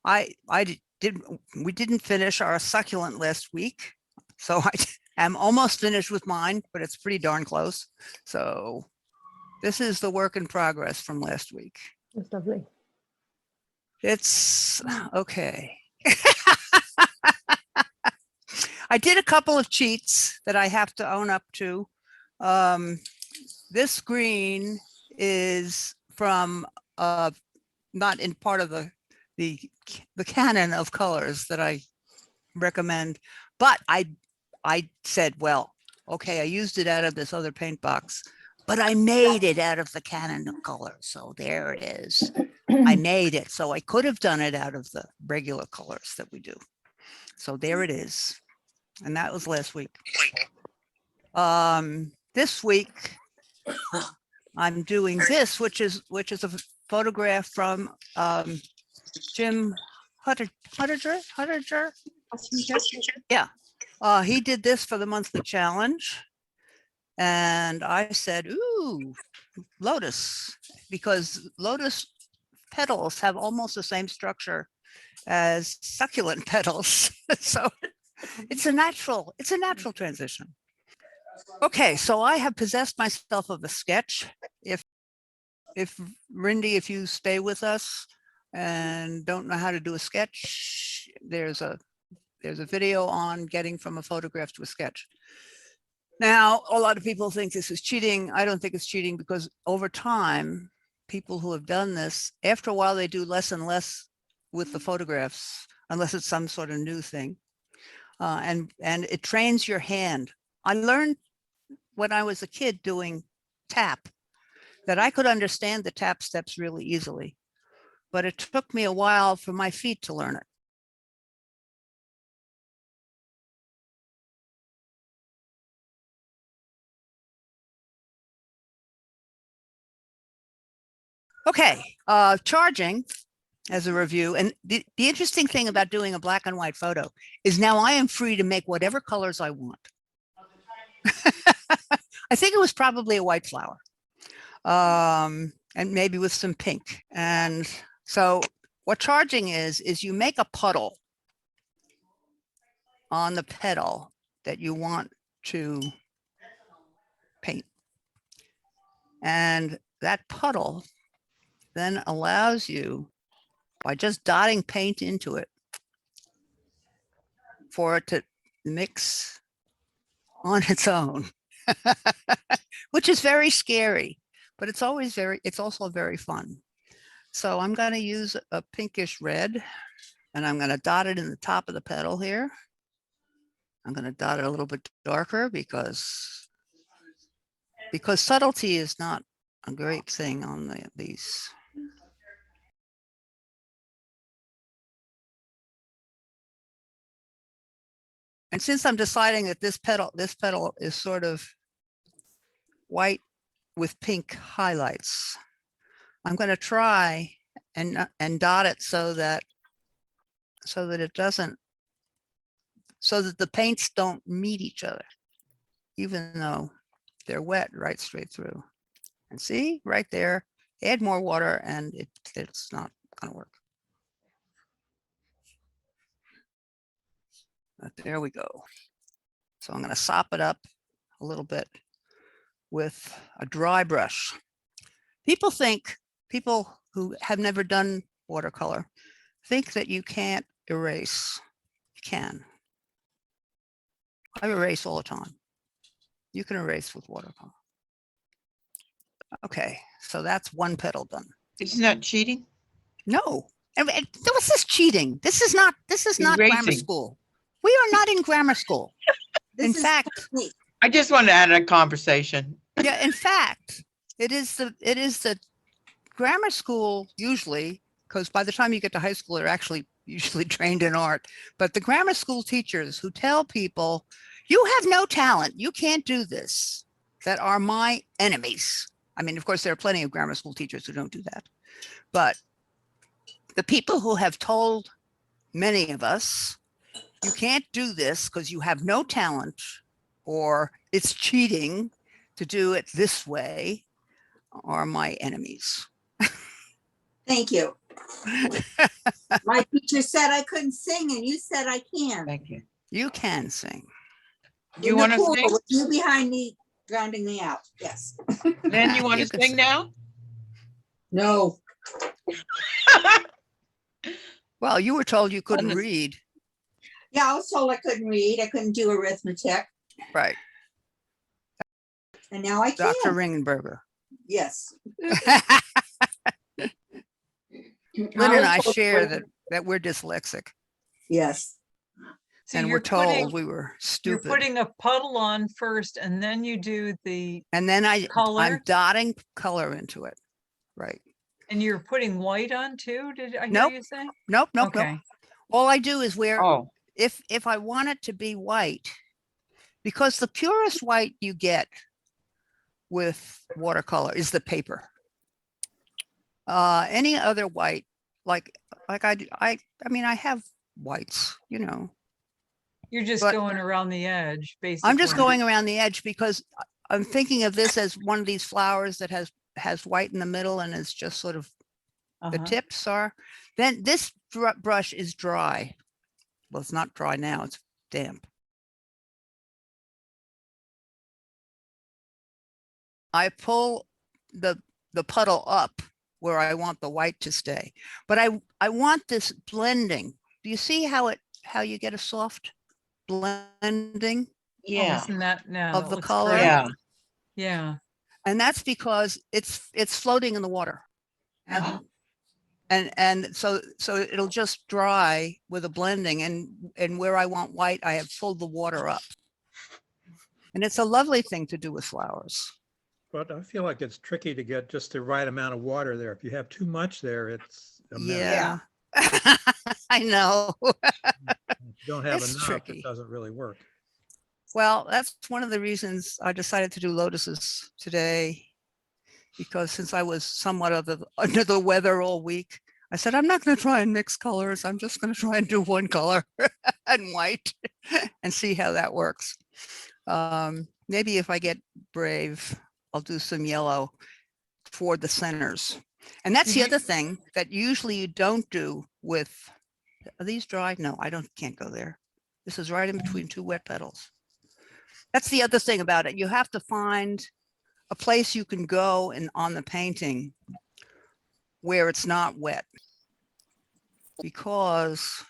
we didn't finish our succulent last week. So I am almost finished with mine, but it's pretty darn close. So this is the work in progress from last week. That's lovely. It's okay. I did a couple of cheats that I have to own up to. This green is from not in part of the canon of colors that I recommend, but I said, well, okay, I used it out of this other paint box, but I made it out of the canon of colors. So there it is. I made it. So I could have done it out of the regular colors that we do. So there it is. And that was last week. This week, I'm doing this, which is a photograph from Jim Huttiger. Yeah. He did this for the monthly challenge. And I said, ooh, Lotus, because Lotus petals have almost the same structure as succulent petals. So it's a natural transition. Okay, so I have possessed myself of a sketch. If Rindy, if you stay with us and don't know how to do a sketch, there's a video on getting from a photograph to a sketch. Now, a lot of people think this is cheating. I don't think it's cheating, because over time, people who have done this, after a while, they do less and less with the photographs, unless it's some sort of new thing. And it trains your hand. I learned when I was a kid doing tap that I could understand the tap steps really easily, but it took me a while for my feet to learn it. Okay, charging as a review. And the interesting thing about doing a black and white photo is now I am free to make whatever colors I want. I think it was probably a white flower, and maybe with some pink. And so what charging is you make a puddle on the petal that you want to paint. And that puddle then allows you, by just dotting paint into it, for it to mix on its own, which is very scary, but it's also very fun. So I'm going to use a pinkish red, and I'm going to dot it in the top of the petal here. I'm going to dot it a little bit darker because subtlety is not a great thing on these. And since I'm deciding that this petal is sort of white with pink highlights, I'm going to try and dot it so that it doesn't, so that the paints don't meet each other, even though they're wet right straight through. And see right there, add more water and it's not going to work. But there we go. So I'm going to sop it up a little bit with a dry brush. People who have never done watercolor think that you can't erase. You can. I erase all the time. You can erase with watercolor. Okay, so that's one petal done. Isn't that cheating? No. And what's this cheating? This is not grammar school. We are not in grammar school. In fact, I just wanted to add a conversation. Yeah, in fact, it is the grammar school usually, because by the time you get to high school, they're actually usually trained in art. But the grammar school teachers who tell people, you have no talent, you can't do this, that are my enemies. I mean, of course, there are plenty of grammar school teachers who don't do that. But the people who have told many of us, you can't do this because you have no talent, or it's cheating to do it this way, are my enemies. Thank you. My teacher said I couldn't sing and you said I can. Thank you. You can sing. You In the want to pool sing? with you behind me, grounding me out. Yes. Then you want You to can sing sing. now? No. Well, you were told you couldn't Goodness. read. Yeah, I was told I couldn't read. I couldn't do arithmetic. Right. And now I Dr. can. Ringenberger. Yes. Lynn and was I told- share that we're dyslexic, Yes. So and you're we're told putting, we were you're stupid. putting a puddle on first and then you do the And then I'm color dotting color into it. Right. and you're putting white on too? Did I hear Nope. you say? Nope, nope, nope. Okay. All I do is where Oh, if I want it to be white, because the purest white you get with watercolor is the paper. Any other white, like I mean, I have whites, you know. You're just But going around the edge, basically. I'm just going around the edge because I'm thinking of this as one of these flowers that has white in the middle and it's just sort of the Uh-huh. tips are. Then this brush is dry. Well, it's not dry now, it's damp. I pull the puddle up where I want the white to stay, but I want this blending. Do you see how you get a soft blending Oh, yeah, isn't that now? of that the looks color? great. yeah. Yeah. And that's because it's floating in the water. And so it'll just dry with a blending, and where I want white, I have pulled the water up. And it's a lovely thing to do with flowers. But I feel like it's tricky to get just the right amount of water there. If you have too much there, it's a mess. Yeah. I know. If you don't have It's enough, tricky. it doesn't really work. Well, that's one of the reasons I decided to do lotuses today, because since I was somewhat under the weather all week, I said, I'm not going to try and mix colors. I'm just going to try and do one color and white and see how that works. Maybe if I get brave, I'll do some yellow for the centers. And that's the Did you- other thing that usually you don't do with, are these dry? No, can't go there. This is right in between two wet petals. That's the other thing about it. You have to find a place you can go on the painting where it's not wet, because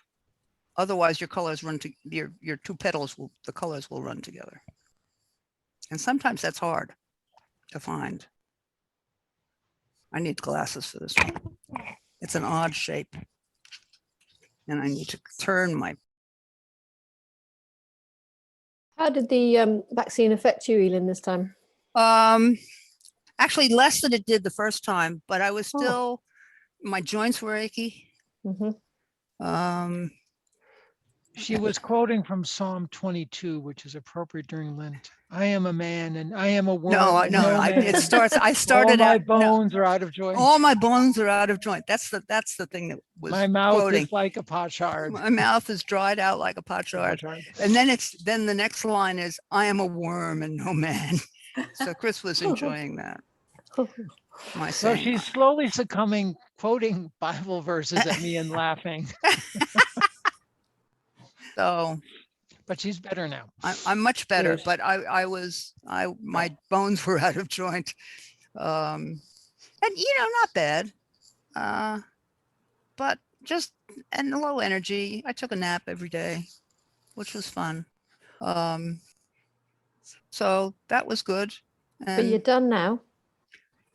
otherwise your colors run to your two petals the colors will run together. And sometimes that's hard to find. I need glasses for this one. It's an odd shape. And I need to turn my, How did the vaccine affect you, Elin, this time? actually less than it did the first time, but I was Oh. still, my joints were achy. Hmm. She was quoting from Psalm 22, which is appropriate during Lent. I am a man and I am a woman. No, and no, I man. started All my out, no, bones are out of joint. all my bones are out of joint. That's the thing that was My mouth quoting. is like a potsherd. My mouth is dried out like a potsherd. And then the next line is, I am a worm and no man. So Chris was enjoying that. My So saying, she's slowly succumbing, quoting Bible verses at me and laughing, so but she's better now. I'm much better, Good. but my bones were out of joint. And not bad. But just, and low energy. I took a nap every day, which was fun. So that was good. But you're And done now.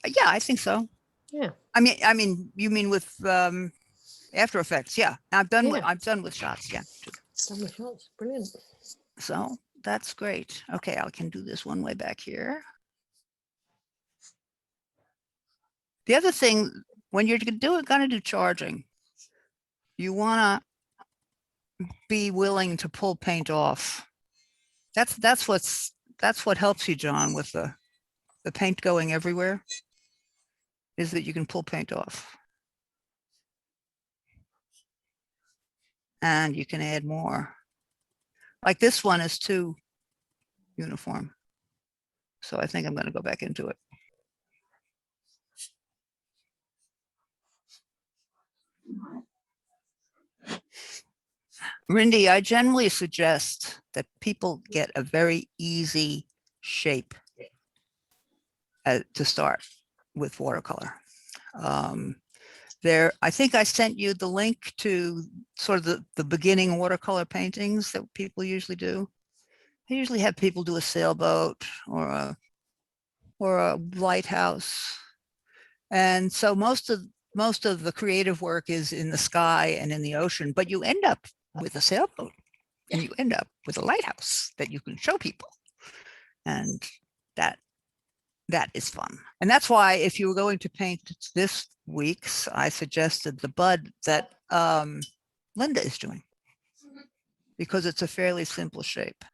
yeah, I think so. Yeah. I mean, you mean with After Effects? Yeah, I'm done. Yeah. I'm done with shots. Yeah. Done with shots. Brilliant. So that's great. Okay, I can do this one way back here. The other thing, when you're gonna do charging, you wanna be willing to pull paint off. That's what helps you, John, with the paint going everywhere, is that you can pull paint off. And you can add more. Like this one is too uniform. So I think I'm going to go back into it. Rindy, I generally suggest that people get a very easy shape to start with watercolor. I think I sent you the link to sort of the beginning watercolor paintings that people usually do. I usually have people do a sailboat or a lighthouse. And so most of the creative work is in the sky and in the ocean, but you end up with a sailboat and you end up with a lighthouse that you can show people. And that is fun. And that's why if you were going to paint this week's, I suggested the bud that Linda is doing, because it's a fairly simple shape.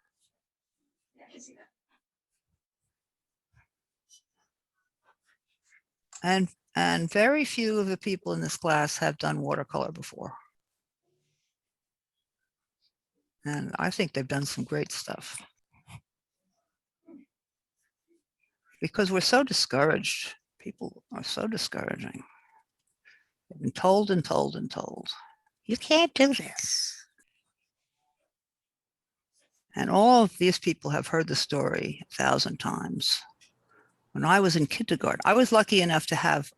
And very few of the people in this class have done watercolor before. And I think they've done some great stuff. Because we're so discouraged. People are so discouraging. They've been told and told and told, you can't do this. And all of these people have heard the story 1,000 times. When I was in kindergarten, I was lucky enough to have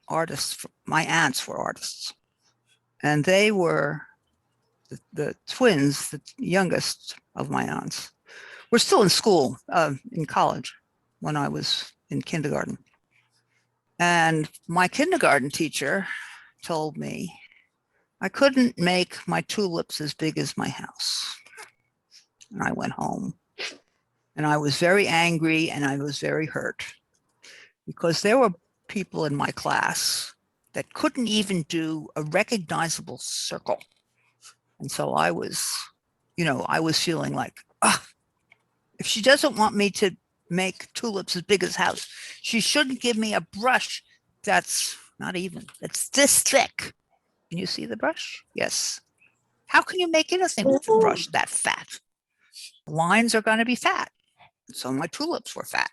artists. My aunts were artists. And they were the twins, the youngest of my aunts, were still in school, in college, when I was in kindergarten. And my kindergarten teacher told me I couldn't make my tulips as big as my house. And I went home and I was very angry and I was very hurt, because there were people in my class that couldn't even do a recognizable circle. And so I was feeling like, if she doesn't want me to make tulips as big as house, she shouldn't give me a brush that's not even, it's this thick. Can you see the brush? Yes. How can you make anything with a brush that fat? The lines are going to be fat. So my tulips were fat.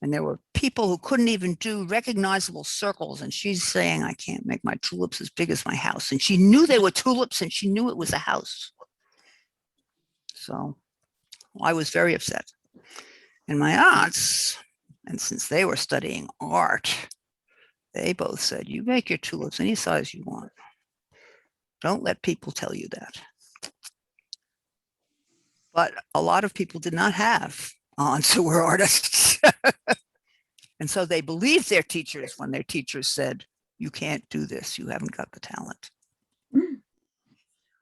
And there were people who couldn't even do recognizable circles. And she's saying, I can't make my tulips as big as my house. And she knew they were tulips and she knew it was a house. So I was very upset. And my aunts, and since they were studying art, they both said, you make your tulips any size you want. Don't let people tell you that. But a lot of people did not have aunts who were artists. And so they believed their teachers when their teachers said, you can't do this, you haven't got the talent.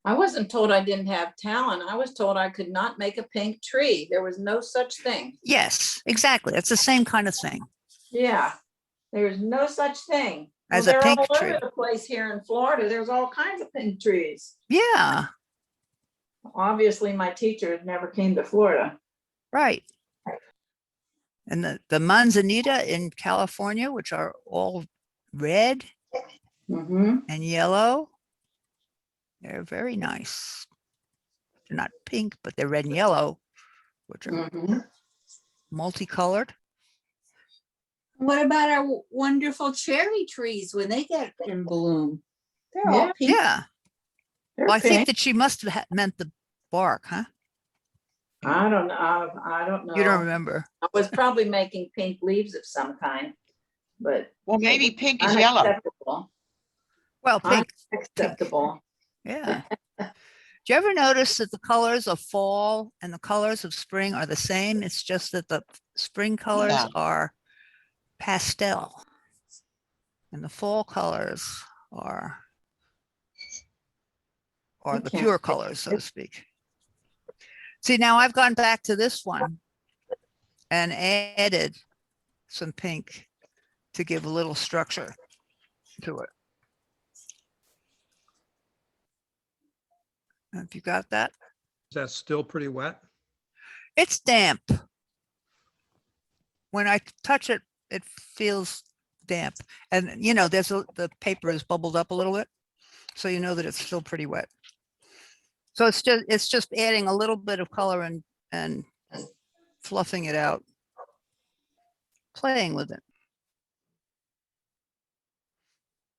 I wasn't told I didn't have talent. I was told I could not make a pink tree. There was no such thing. Yes, exactly. It's the same kind of thing. Yeah, there's no such thing. As a they're pink all tree. over the place here in Florida. There's all kinds of pink trees. Yeah, Obviously, my teacher never came to Florida. right. And the manzanita in California, which are all red Mm-hmm. and yellow, they're very nice. They're not pink, but they're red and yellow, which are Mm-hmm. multicolored. What about our wonderful cherry trees when they get in bloom? They're all Yeah. pink. Yeah. Well, I think that she must have meant the bark, huh? I don't know. I don't know. You don't remember. I was probably making pink leaves of some kind, but Well, maybe pink is yellow. unacceptable. Well, pink. Unacceptable. Yeah. Do you ever notice that the colors of fall and the colors of spring are the same? It's just that the spring colors Yeah. are pastel and the fall colors are the Okay. pure colors, so to speak. See, now I've gone back to this one and added some pink to give a little structure to it. Have you got that? Is that still pretty wet? It's damp. When I touch it, it feels damp. And you know, the paper is bubbled up a little bit. So you know that it's still pretty wet. So it's just adding a little bit of color and fluffing it out, playing with it.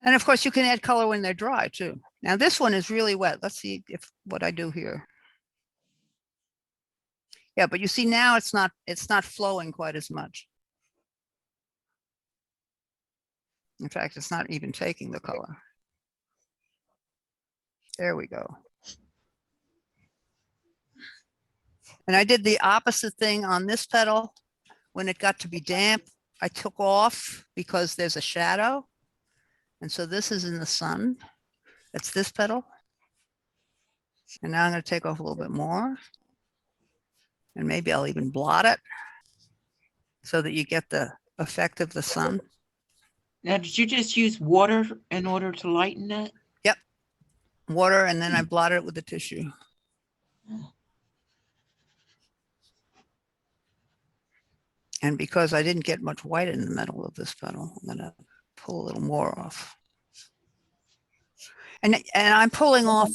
And of course, you can add color when they're dry too. Now this one is really wet. Let's see if what I do here. Yeah, but you see now it's not flowing quite as much. In fact, it's not even taking the color. There we go. And I did the opposite thing on this petal. When it got to be damp, I took off because there's a shadow. And so this is in the sun. That's this petal. And now I'm going to take off a little bit more. And maybe I'll even blot it so that you get the effect of the sun. Now, did you just use water in order to lighten that? Water, and then I blot it with the tissue. And because I didn't get much white in the middle of this petal, I'm going to pull a little more off. And I'm pulling off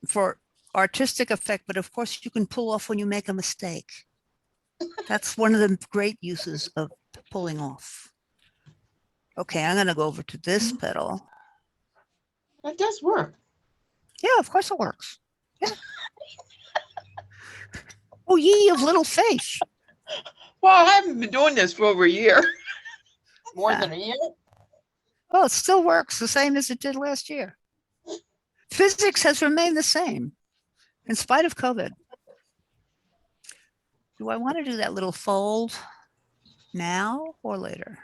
for artistic effect, but of course you can pull off when you make a mistake. That's one of the great uses of pulling off. Okay, I'm going to go over to this petal. That does work. Yeah, of course it works. Yeah. Oh, ye of little faith. Well, I haven't been doing this for over a year. More Yeah. than a year? Well, it still works the same as it did last year. Physics has remained the same in spite of COVID. Do I want to do that little fold now or later?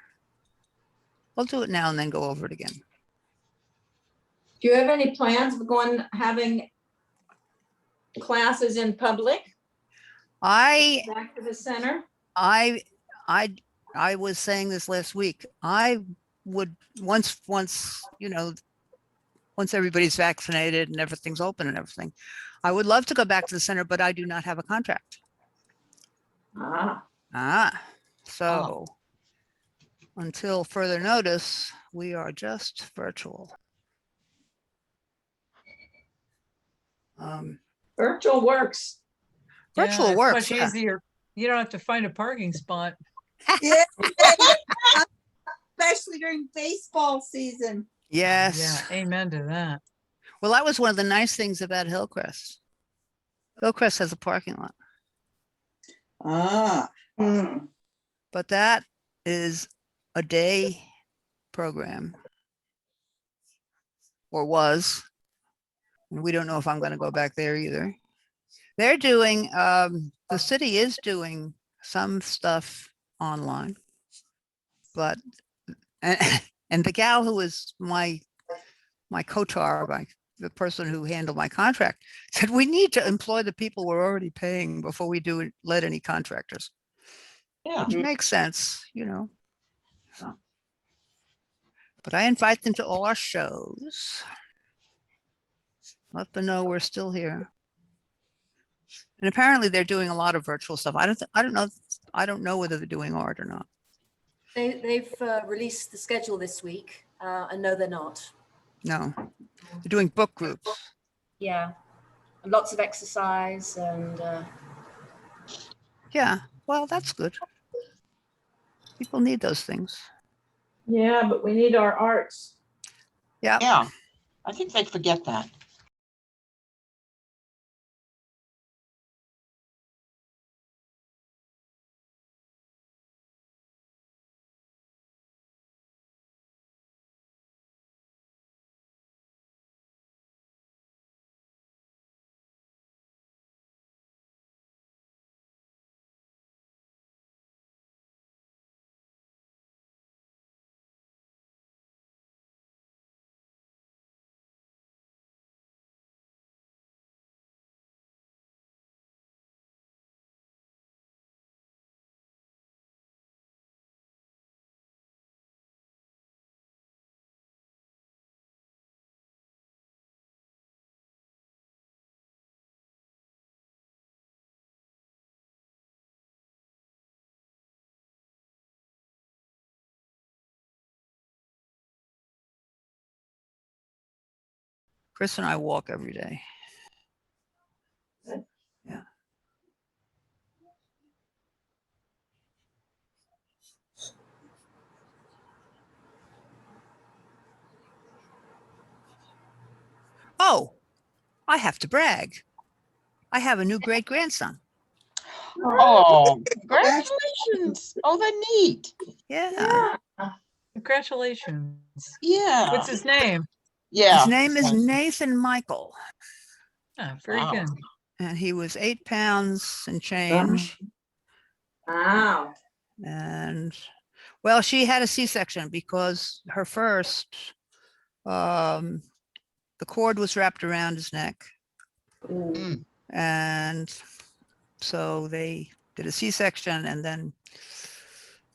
I'll do it now and then go over it again. Do you have any plans of having classes in public I back to the center? I was saying this last week. I would once everybody's vaccinated and everything's open and everything, I would love to go back to the center, but I do not have a contract. So until further notice, we are just virtual. Virtual works. Virtual it's works, much yeah. easier. You don't have to find a parking spot. Yeah. Especially during baseball season. Yes. Yeah, amen to that. Well, that was one of the nice things about Hillcrest. Hillcrest has a parking lot, but that is a day program, or was. And we don't know if I'm going to go back there either. They're doing, the city is doing some stuff online, but, and the gal who was my co-tar, the person who handled my contract, said we need to employ the people we're already paying before we let any contractors. Yeah. Which makes sense, you know. So. But I invite them to all our shows. Let them know we're still here. And apparently they're doing a lot of virtual stuff. I don't know whether they're doing art or not. They've released the schedule this week, and no, they're not. No, they're doing book groups. Yeah, and lots of exercise and. Yeah, well, that's good. People need those things. Yeah, but we need our arts. Yeah. Yeah. I think they forget that. Chris and I walk every day. Yeah. Oh, I have to brag. I have a new great grandson. Oh, congratulations. Oh, that's neat. Yeah. Congratulations. Yeah. What's his name? Yeah. His name is Nathan Michael, Ah, very Wow. good. and he was 8 pounds and change. Wow. And well, she had a C-section because her first, the cord was wrapped around his neck. Mm. And so they did a C-section, and then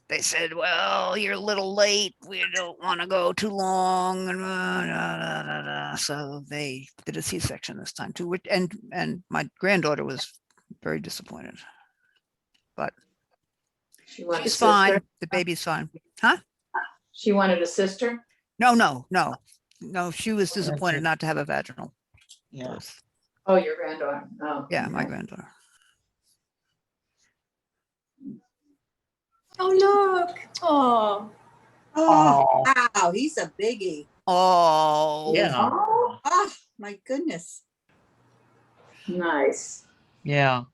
they said, well, you're a little late. We don't want to go too long. And so they did a C-section this time too. And my granddaughter was very disappointed, but She wanted a she's sister. fine. The baby's fine. Huh? She wanted a sister. No. She was That's disappointed it. not to have a vaginal Yeah. birth. Oh, your granddaughter. Oh. Yeah, my okay. granddaughter. Oh, look. Oh, Oh, wow, he's a biggie. Oh, Yeah. Oh, Oh, my goodness. nice. Yeah.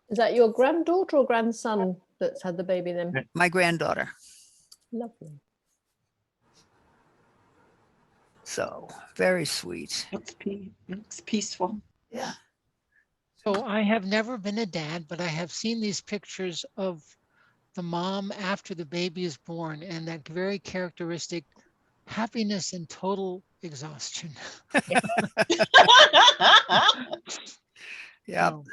Is that your granddaughter or grandson that's had the baby then? my granddaughter. Lovely. So very sweet. Looks peaceful. Yeah. So I have never been a dad, but I have seen these pictures of the mom after the baby is born and that very characteristic happiness and total exhaustion. Yeah. So,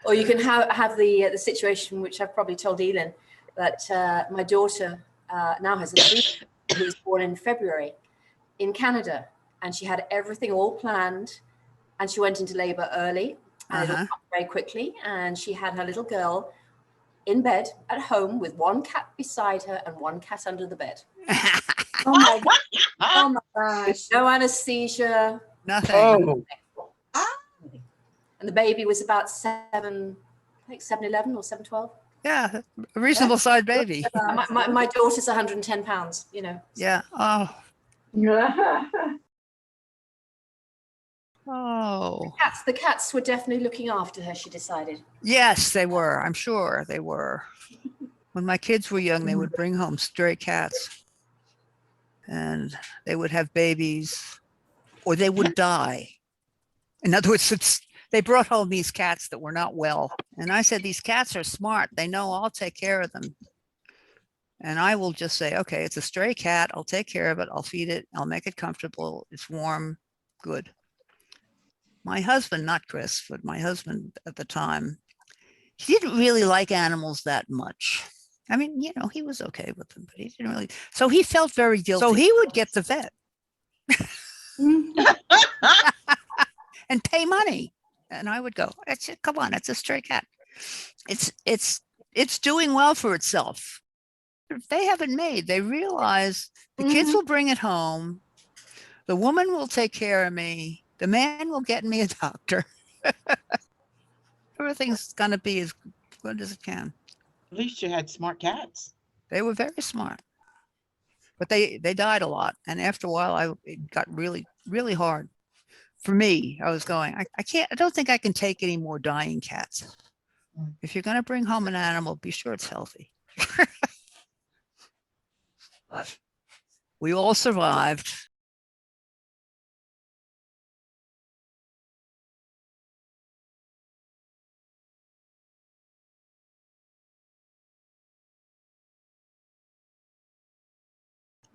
or you can have the situation which I've probably told Elin, that my daughter now has a son who was born in February in Canada, and she had everything all planned, and she went into labor early, and it all Uh-huh. happened very quickly, and she had her little girl in bed at home with one cat beside her and one cat under the bed. Oh my, oh my gosh. No anesthesia, Nothing. Oh, and the baby was about 7'11" or 7'12". Yeah, a reasonable sized baby. My daughter's 110 pounds, you know. Yeah. Oh. The cats were definitely looking after her, she decided. Yes, they were. I'm sure they were. When my kids were young, they would bring home stray cats, and they would have babies, or they would die. In other words, they brought home these cats that were not well. And I said, these cats are smart. They know I'll take care of them. And I will just say, okay, it's a stray cat. I'll take care of it. I'll feed it. I'll make it comfortable. It's warm. Good. My husband, not Chris, but my husband at the time, he didn't really like animals that much. I mean, you know, he was okay with them, but he didn't really. So he felt very guilty. So he would get the vet and pay money. And I would go, come on, it's a stray cat. It's doing well for itself. They haven't made. They realize the kids will bring it home. The woman will take care of me. The man will get me a doctor. Everything's going to be as good as it can. at least you had smart cats. They were very smart, but they died a lot. And after a while, it got really, really hard for me. I was going, I don't think I can take any more dying cats. If you're going to bring home an animal, be sure it's healthy. But we all survived.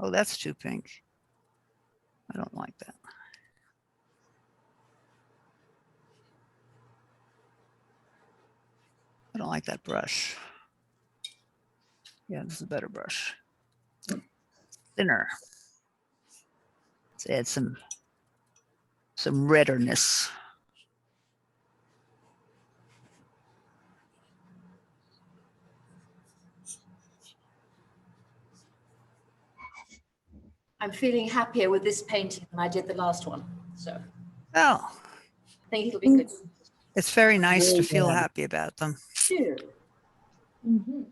Oh, that's too pink. I don't like that. I don't like that brush. Yeah, this is a better brush. Thinner. Let's add some redderness. I'm feeling happier with this painting than I did the last one. So Oh, I think it'll be good. it's very nice to Very feel good. happy about them. Mm-hmm.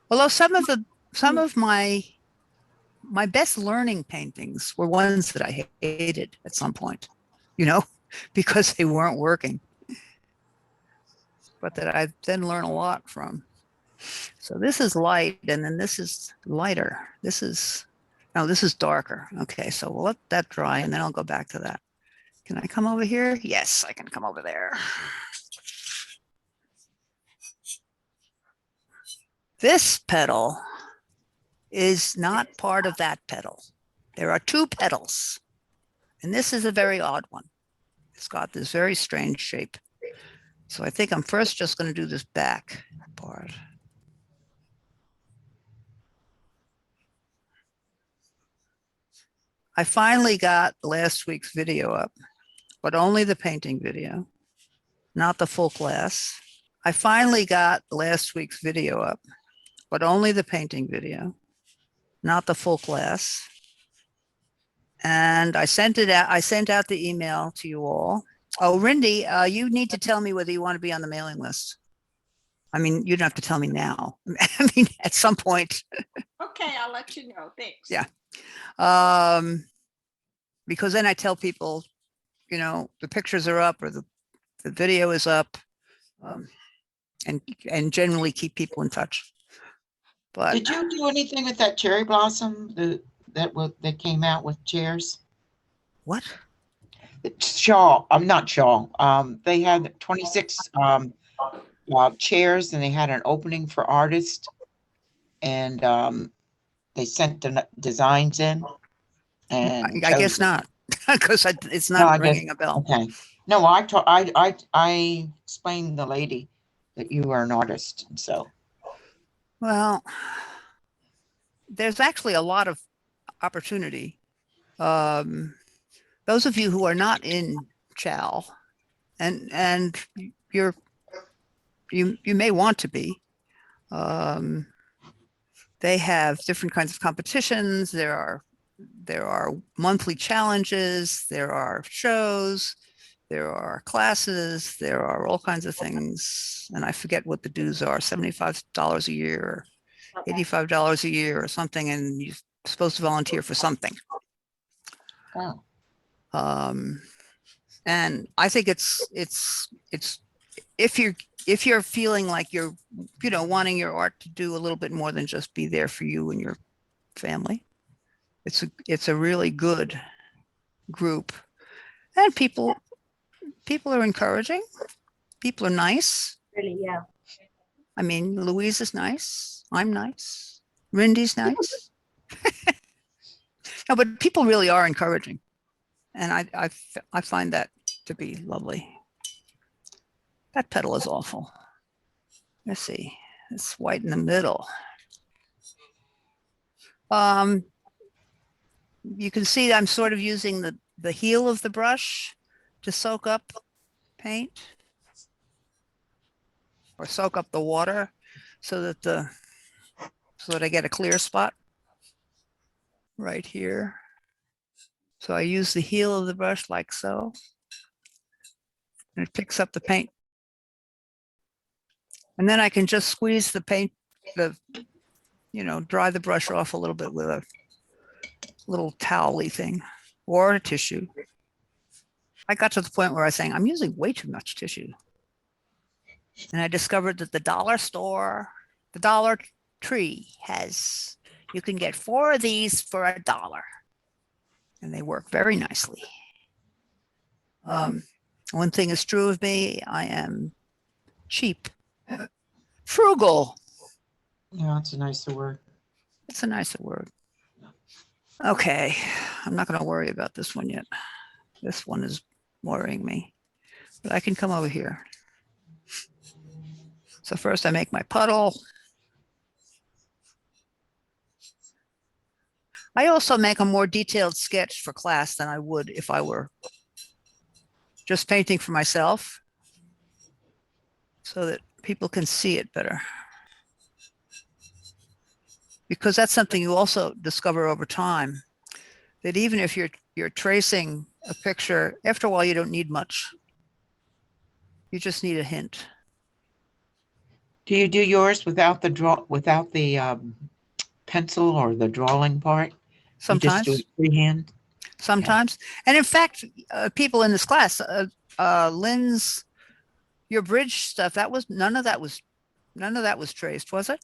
Although some of my my best learning paintings were ones that I hated at some point, you know, because they weren't working, but that I then learn a lot from. So this is light, and then this is lighter. This is darker. Okay, so we'll let that dry, and then I'll go back to that. Can I come over here? Yes, I can come over there. This petal is not part of that petal. There are two petals, and this is a very odd one. It's got this very strange shape. So I think I'm first just going to do this back part. I finally got last week's video up, but only the painting video, not the full class. I finally got last week's video up, but only the painting video, not the full class. And I sent it out. I sent out the email to you all. Oh, Rindy, you need to tell me whether you want to be on the mailing list. I mean, you don't have to tell me now. I mean, at some point. Okay, I'll let you know. Thanks. Yeah. Because then I tell people, you know, the pictures are up or the video is up, and generally keep people in touch. But Did you do anything with that cherry blossom that came out with chairs? what? Shaw, I'm not Shaw. They had 26 chairs, and they had an opening for artists, and they sent the designs in. And I guess not, because it's No, not I guess- ringing a bell. Okay. No, I explained the lady that you are an artist, and so. Well, there's actually a lot of opportunity. Those of you who are not in CHAL, and you may want to be, they have different kinds of competitions. There are monthly challenges, there are shows, there are classes, there are all kinds of things. And I forget what the dues are, $75 a year, or $85 a year or something. And you're supposed to volunteer for something. Oh. And I think it's if you're feeling like you're, you know, wanting your art to do a little bit more than just be there for you and your family, it's a really good group, and people are encouraging. People are nice. Really, yeah. I mean, Louise is nice. I'm nice. Rindy's nice. No, but people really are encouraging, and I find that to be lovely. That petal is awful. Let's see. It's white in the middle. You can see I'm sort of using the heel of the brush to soak up paint or soak up the water so that I get a clear spot right here. So I use the heel of the brush like so, and it picks up the paint. And then I can just squeeze the paint, dry the brush off a little bit with a little towel-y thing or a tissue. I got to the point where I was saying, I'm using way too much tissue. And I discovered that the dollar store, the Dollar Tree you can get 4 of these for $1. And they work very nicely. One thing is true of me, I am cheap, frugal. Yeah, it's a nicer word. It's a nicer word. Okay, I'm not going to worry about this one yet. This one is worrying me, but I can come over here. So first I make my puddle. I also make a more detailed sketch for class than I would if I were just painting for myself, so that people can see it better. Because that's something you also discover over time, that even if you're tracing a picture, after a while you don't need much. You just need a hint. Do you do yours without the pencil or the drawing part? You just do sometimes. it freehand? Sometimes. And in fact, people in this class, Lynn's, your bridge stuff, none of that was traced, was it?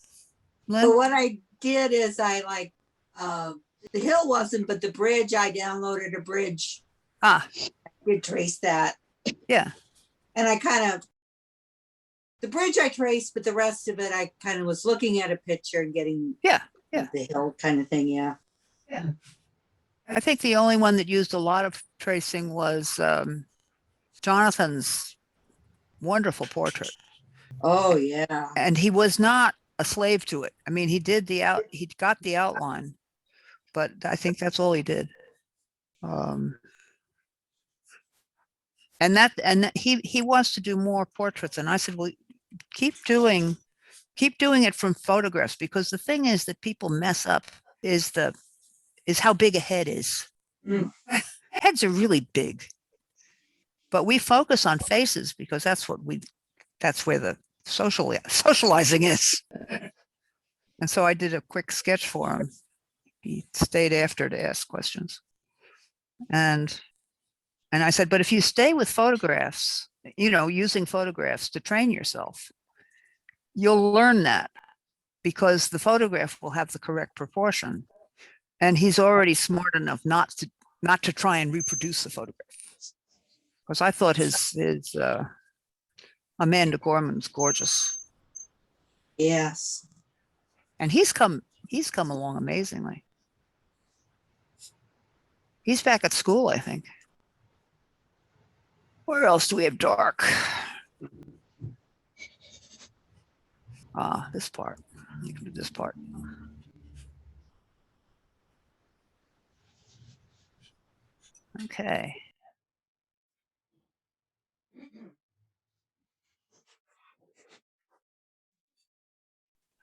So Lynn? what I did is I like, the hill wasn't, but the bridge, I downloaded a bridge. Ah, Did trace that. yeah. And I kind of, the bridge I traced, but the rest of it, I kind of was looking at a picture and getting. Yeah, yeah. The hill kind of thing, yeah. I think the only one that used a lot of tracing was Jonathan's wonderful portrait. Oh, yeah. And he was not a slave to it. I mean, he got the outline, but I think that's all he did. And he wants to do more portraits. And I said, well, keep doing it from photographs, because the thing is that people mess up is how big a head is. Mm. Heads are really big, but we focus on faces because that's where the socializing is. And so I did a quick sketch for him. He stayed after to ask questions. And I said, but if you stay with photographs, using photographs to train yourself, you'll learn that, because the photograph will have the correct proportion. And he's already smart enough not to try and reproduce the photograph. Because I thought his Amanda Gorman's gorgeous. Yes. And he's come along amazingly. He's back at school, I think. Where else do we have dark? This part. You can do this part. Okay.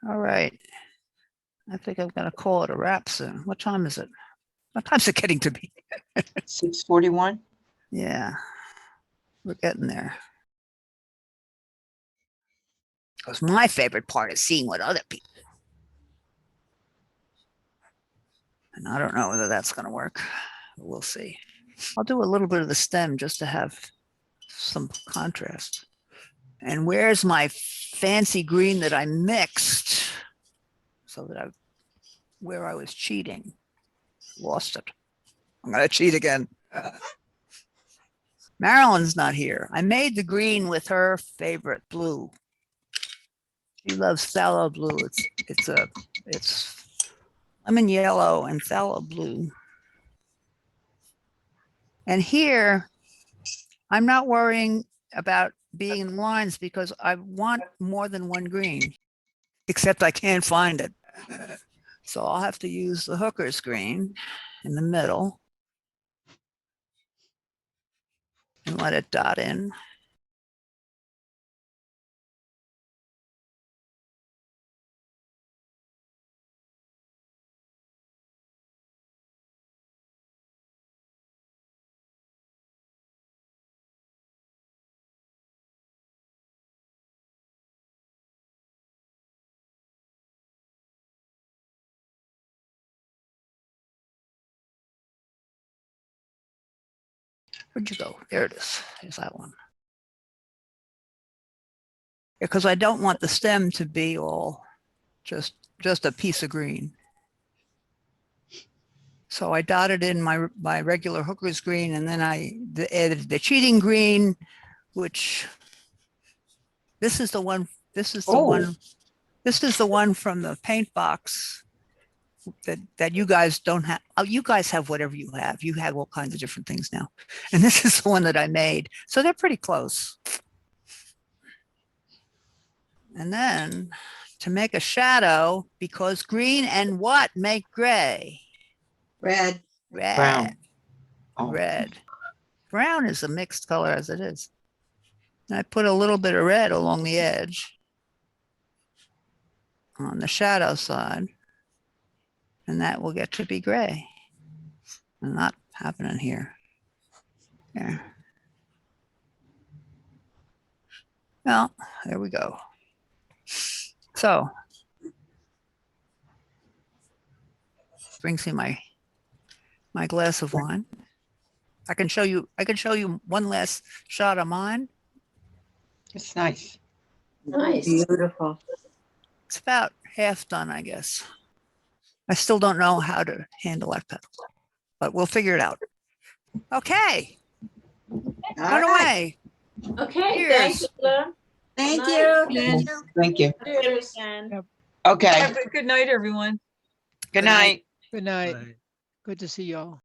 All right. I think I'm going to call it a wrap soon. What time is it? What time's it getting to be? 6:41? Yeah, we're getting there. Because my favorite part is seeing what other people. And I don't know whether that's going to work. We'll see. I'll do a little bit of the stem just to have some contrast. And where's my fancy green that I mixed so that where I was cheating? Lost it. I'm going to cheat again. Marilyn's not here. I made the green with her favorite blue. She loves phthalo blue. It's lemon yellow and phthalo blue. And here, I'm not worrying about being in lines because I want more than one green, except I can't find it. So I'll have to use the hooker's green in the middle and let it dot in. Where'd you go? There it is. There's that one. Because I don't want the stem to be all just a piece of green. So I dotted in my regular hooker's green, and then I added the cheating green, which this is the one. This is the one. This is the one from the paint box that you guys don't have. Oh, you guys have whatever you have. You have all kinds of different things now, and this is the one that I made. So they're pretty close. And then to make a shadow, because green and what make gray? Red. Red. Brown. Oh. Red. Brown is a mixed color as it is. And I put a little bit of red along the edge on the shadow side, and that will get to be gray. And not happening here. There. Well, there we go. So brings me my my glass of wine. I can show you one last shot of mine. It's nice. Nice. Beautiful. It's about half done, I guess. I still don't know how to handle that pedal, but we'll figure it out. Okay, All run right. away. Okay, Cheers. thanks, Sheila. Thank Nice. you. Cheers. Thank you. Cheers. Okay, Have a good night, everyone. good night. Good night. Right. Good to see y'all.